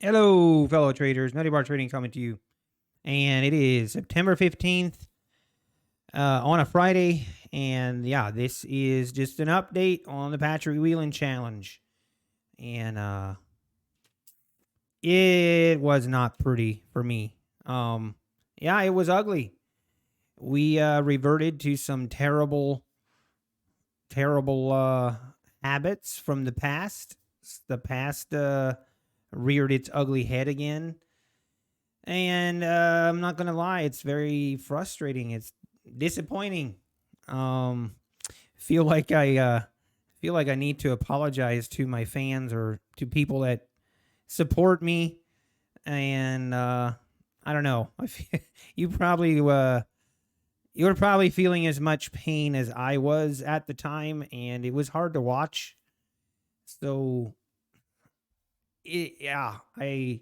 Hello, fellow traders. Nutty Bar Trading coming to you. And it is September 15th on a Friday. And yeah, this is just an update on the Patrick Whelan Challenge. And it was not pretty for me. Yeah, it was ugly. We reverted to some terrible habits from the past. The past reared its ugly head again. And I'm not gonna lie, it's very frustrating. It's disappointing. Um, feel like I need to apologize to my fans or to people that support me. And I don't know. You probably you were probably feeling as much pain as I was at the time, and it was hard to watch. So yeah, I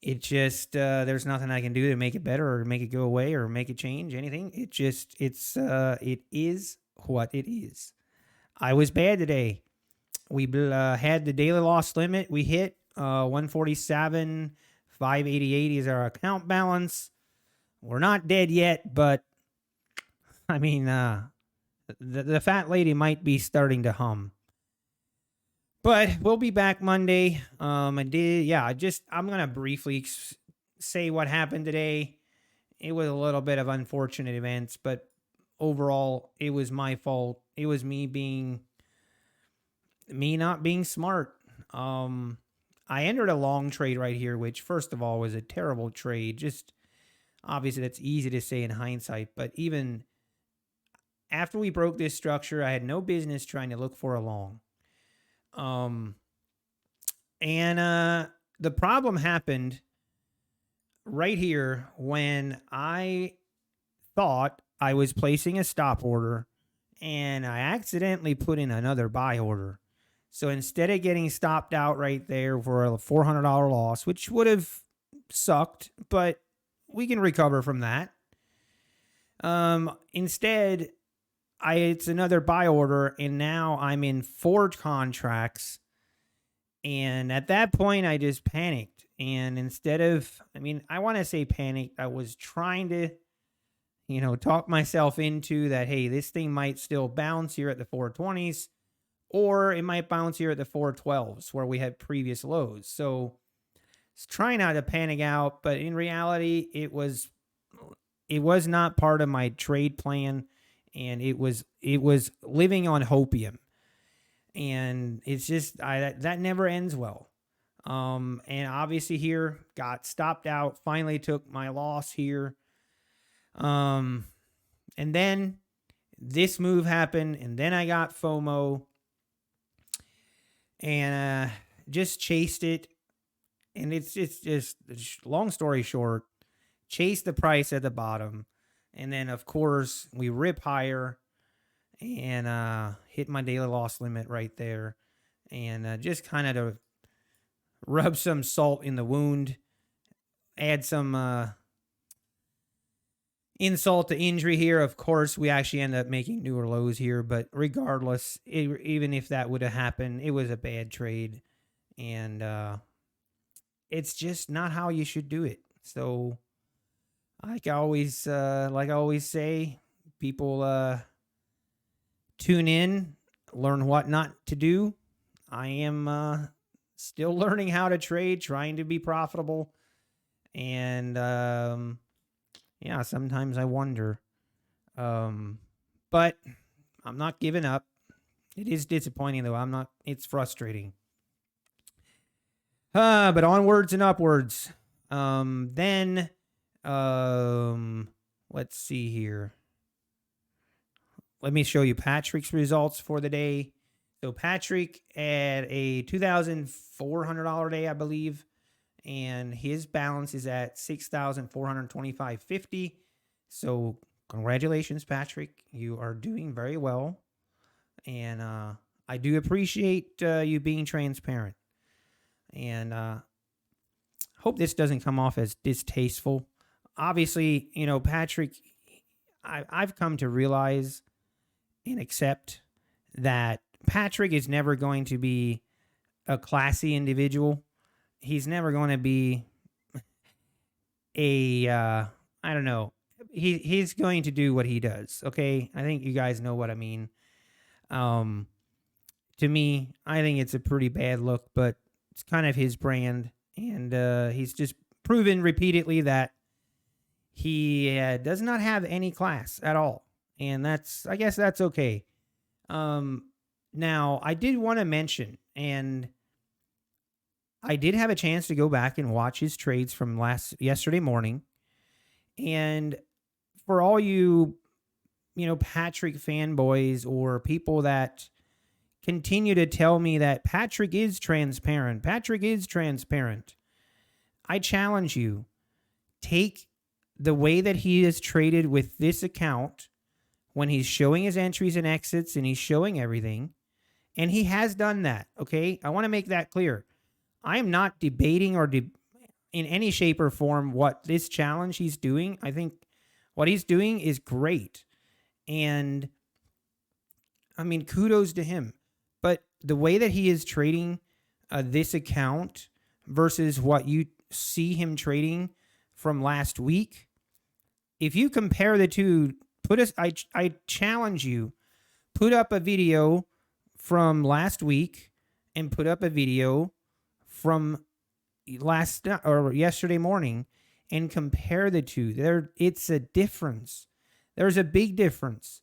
it just there's nothing I can do to make it better or make it go away or make it change anything. It is what it is. I was bad today. We had the daily loss limit. We hit 147, 588 is our account balance. We're not dead yet, but I mean, the fat lady might be starting to hum. But we'll be back Monday. I'm gonna briefly say what happened today. It was a little bit of unfortunate events, but overall, it was my fault. It was me not being smart. Um, I entered a long trade right here, which first of all was a terrible trade. Just obviously that's easy to say in hindsight, but even after we broke this structure, I had no business trying to look for a long. Um, and the problem happened right here when I thought I was placing a stop order and I accidentally put in another buy order. So instead of getting stopped out right there for a $400 loss, which would have sucked, but we can recover from that. Instead, it's another buy order, and now I'm in four contracts. And at that point, I just panicked. And instead of, I want to say panicked, I was trying to talk myself into that, hey, this thing might still bounce here at the 420s, or it might bounce here at the 412s where we had previous lows. So it's trying not to panic out, but in reality, it was not part of my trade plan, and it was living on hopium. And it's just that never ends well. And obviously here got stopped out, finally took my loss here. Um, and then this move happened, and then I got FOMO and just chased it. And it's just long story short, chase the price at the bottom, and then of course we rip higher and hit my daily loss limit right there, and just kind of to rub some salt in the wound, add some insult to injury here. Of course, we actually end up making newer lows here, but regardless, even if that would have happened, it was a bad trade, and it's just not how you should do it. So, like I always say, people tune in, learn what not to do. I am still learning how to trade, trying to be profitable, and yeah, sometimes I wonder. Um, but I'm not giving up. It is disappointing though. I'm not. It's frustrating. But onwards and upwards. Then, um, let's see here. Let me show you Patrick's results for the day. So Patrick had a $2,400 day, I believe, and his balance is at $6,425.50. So congratulations, Patrick. You are doing very well, and I do appreciate you being transparent. And hope this doesn't come off as distasteful. Obviously, Patrick, I've come to realize and accept that Patrick is never going to be a classy individual. he's never going to be a I don't know. He's going to do what he does. Okay, I think you guys know what I mean. Um, to me, I think it's a pretty bad look, but it's kind of his brand, and he's just proven repeatedly that he does not have any class at all, and I guess that's okay. Um, now I did want to mention, and I did have a chance to go back and watch his trades from yesterday morning, and for all you Patrick fanboys or people that continue to tell me that Patrick is transparent. Patrick is transparent. I challenge you. Take the way that he is traded with this account when he's showing his entries and exits and he's showing everything. And he has done that. Okay. I want to make that clear. I am not debating in any shape or form what this challenge he's doing. I think what he's doing is great. And I mean, kudos to him. But the way that he is trading this account versus what you see him trading from last week, if you compare the two, I challenge you, put up a video from last week and put up a video from yesterday morning and compare the two. It's a difference. There's a big difference.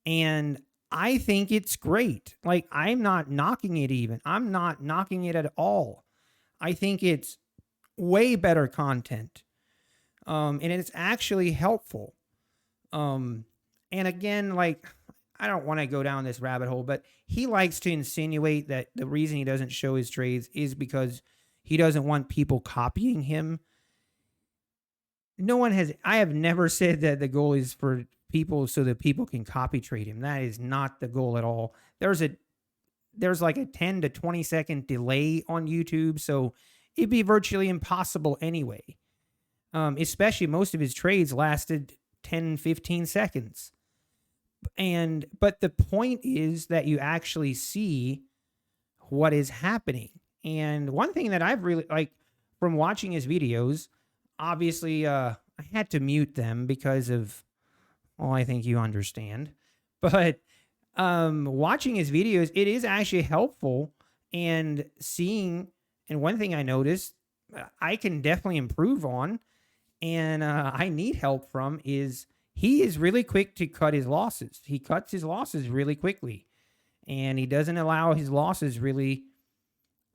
And I think it's great. Like, I'm not knocking it even. I'm not knocking it at all. I think it's way better content. And it's actually helpful. And again, like, I don't want to go down this rabbit hole, but he likes to insinuate that the reason he doesn't show his trades is because he doesn't want people copying him. I have never said that the goal is for people so that people can copy trade him. That is not the goal at all. There's like a 10 to 20 second delay on YouTube, so it'd be virtually impossible anyway. Especially most of his trades lasted 10, 15 seconds. But the point is that you actually see what is happening. And one thing that I've really like from watching his videos, obviously I had to mute them because of, well, I think you understand. But watching his videos, it is actually helpful, and one thing I noticed I can definitely improve on, and I need help from, is he is really quick to cut his losses. He cuts his losses really quickly, and he doesn't allow his losses really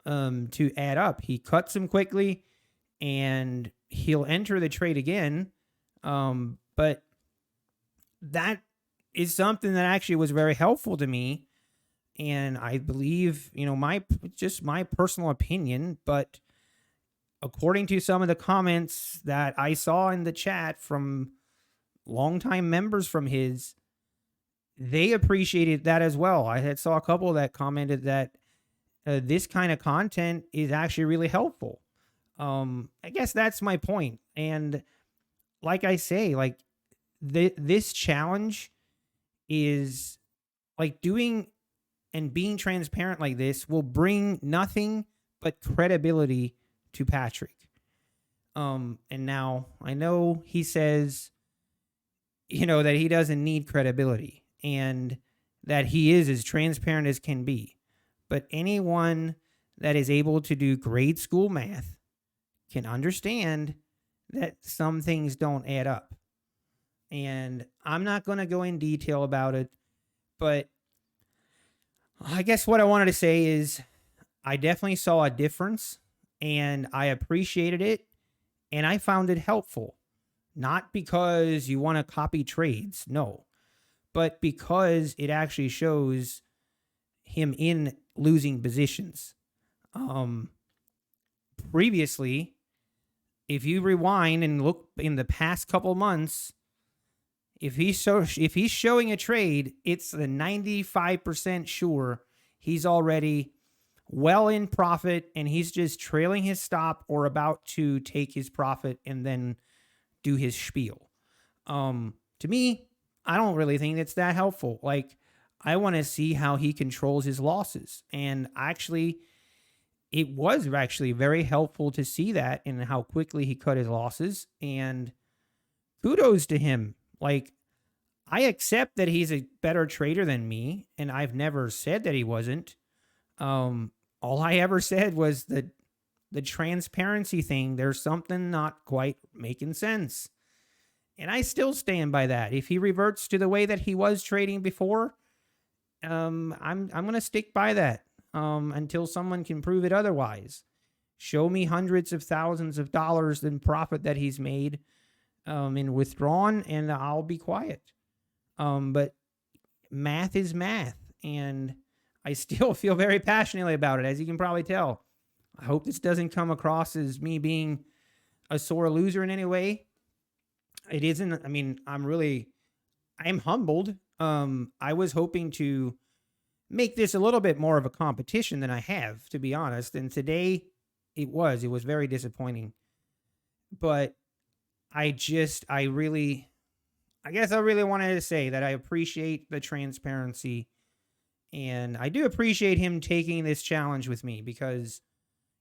to add up. He cuts them quickly, and he'll enter the trade again. But that is something that actually was very helpful to me. And I believe, my personal opinion, but according to some of the comments that I saw in the chat from longtime members from his, they appreciated that as well. I saw a couple that commented that this kind of content is actually really helpful. I guess that's my point. And like I say, like this challenge is like doing and being transparent like this will bring nothing but credibility to Patrick. And now I know he says, that he doesn't need credibility and that he is as transparent as can be. But anyone that is able to do grade school math can understand that some things don't add up. And I'm not going to go in detail about it, but I guess what I wanted to say is I definitely saw a difference, and I appreciated it, and I found it helpful. Not because you want to copy trades, no, but because it actually shows him in losing positions. Previously, if you rewind and look in the past couple months, if he's showing a trade, it's the 95% sure he's already well in profit, and he's just trailing his stop or about to take his profit and then do his spiel. To me, I don't really think it's that helpful. Like, I want to see how he controls his losses. And actually, it was actually very helpful to see that and how quickly he cut his losses. And kudos to him. Like, I accept that he's a better trader than me, and I've never said that he wasn't. All I ever said was that the transparency thing, there's something not quite making sense. And I still stand by that. If he reverts to the way that he was trading before, I'm gonna stick by that until someone can prove it otherwise. Show me hundreds of thousands of dollars in profit that he's made in withdrawn, and I'll be quiet. But math is math, and I still feel very passionately about it, as you can probably tell. I hope this doesn't come across as me being a sore loser in any way. It isn't. I mean, I'm humbled. I was hoping to make this a little bit more of a competition than I have, to be honest. And today it was very disappointing. But I guess I really wanted to say that I appreciate the transparency, and I do appreciate him taking this challenge with me because,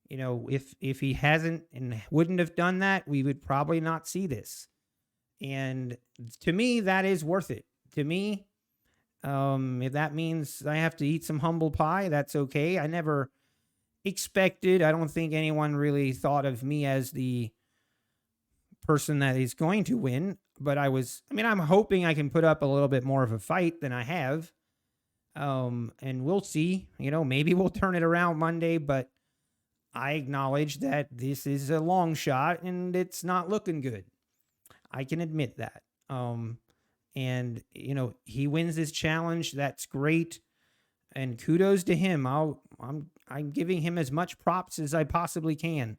if he hasn't and wouldn't have done that, we would probably not see this. And to me, that is worth it. To me, if that means I have to eat some humble pie, that's okay. I never expected, I don't think anyone really thought of me as the person that is going to win, but I'm hoping I can put up a little bit more of a fight than I have. And we'll see, maybe we'll turn it around Monday, but I acknowledge that this is a long shot and it's not looking good. I can admit that. And he wins this challenge. That's great. And kudos to him. I'm giving him as much props as I possibly can.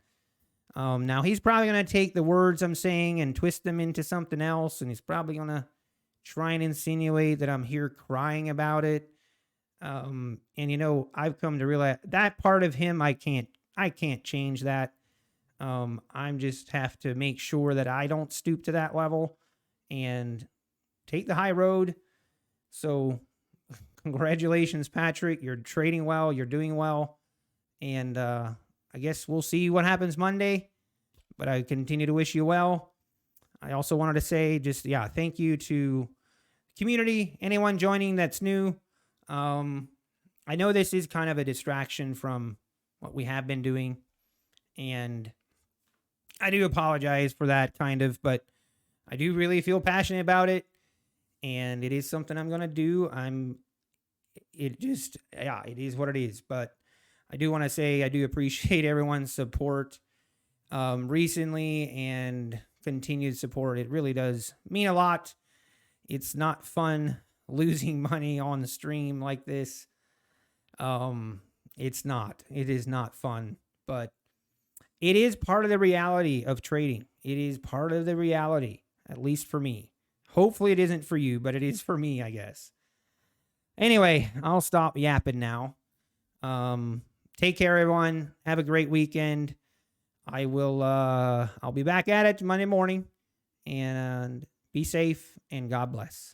Now he's probably going to take the words I'm saying and twist them into something else. And he's probably going to try and insinuate that I'm here crying about it. And I've come to realize that part of him, I can't change that. I'm just have to make sure that I don't stoop to that level and take the high road. So congratulations, Patrick. You're trading well. You're doing well. And I guess we'll see what happens Monday. But I continue to wish you well. I also wanted to say thank you to community, anyone joining that's new. I know this is kind of a distraction from what we have been doing. And I do apologize for that but I do really feel passionate about it. And it is something I'm going to do. It is what it is. But I do want to say I do appreciate everyone's support recently and continued support. It really does mean a lot. It's not fun losing money on the stream like this. It's not. It is not fun. But it is part of the reality of trading. It is part of the reality, at least for me. Hopefully it isn't for you, but it is for me, I guess. Anyway, I'll stop yapping now. Take care, everyone. Have a great weekend. I'll be back at it Monday morning. And be safe, and God bless.